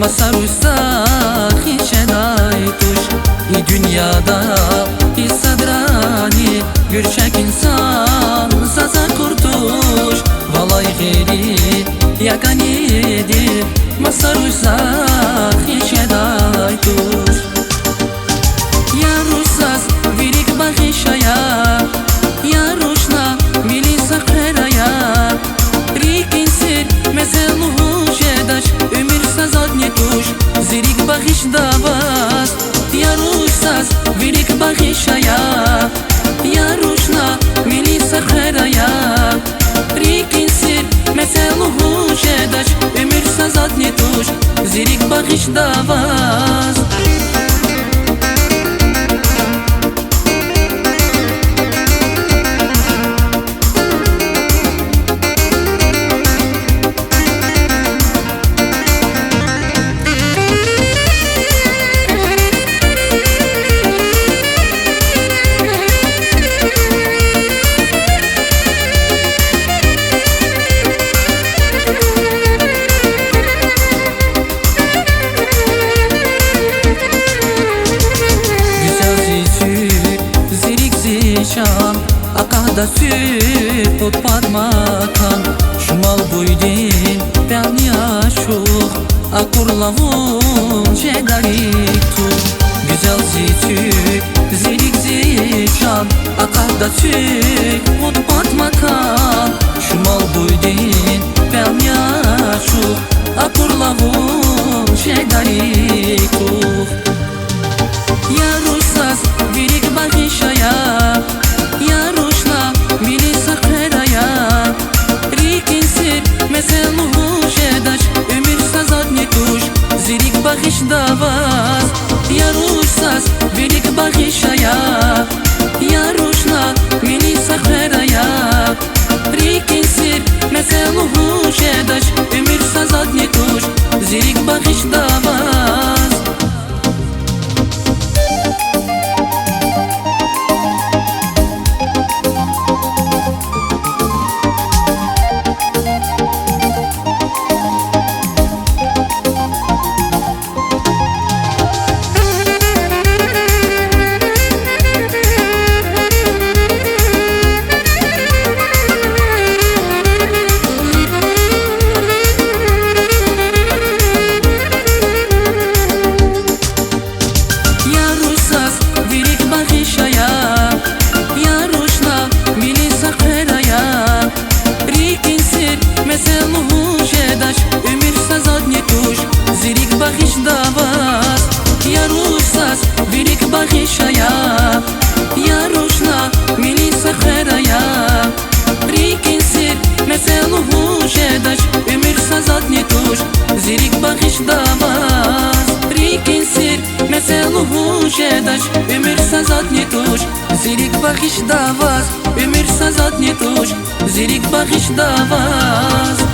Masar usta hiçeday tuş dünyada hissadrani Gürçek insan saza kurtuş Valay geri yaganidir Masar usta hiçeday tuş Ya ruhsaz virik bahişaya Ya rushna milisa kheraya Rikin sir mezeluhu jedash Ömür sazad ne tuş Zirik bahiş davaz Ya ruhsaz virik bahişaya Ya rushna milisa kheraya Rikin sir mezeluhu jedash Ömür sazad ne tuş Zirik bahiş davaz Akada süt pot makan Şumal buydin ben yaşuk Akurlavun jedarik tu Güzel zitük zirik zişan Akada süt pot makan Şumal buydin ben yaşuk Akurlavun jedarik tu Ya ruhsaz virik bahişaya Ya rushna milisa kheraya Rikin sir mezeluhu jedash Ömür sazad ne tuş Zirik bahiş davaz Ya ruhsaz virik bahişaya Ya rushna milisa kheraya Rikin sir mezeluhu jedash Ömür sazad ne tuş Zirik bahiş davaz Bahiş davaz Ya ruhsaz virik bahişaya Ya rushna milisa kheraya Rikin sir mezeluhu jedash Ömür sazad ne tuş Zirik bahiş davaz Rikin sir mezeluhu jedash Ömür sazad ne tuş Zirik bahiş davaz Ömür sazad ne tuş Zirik bahiş davaz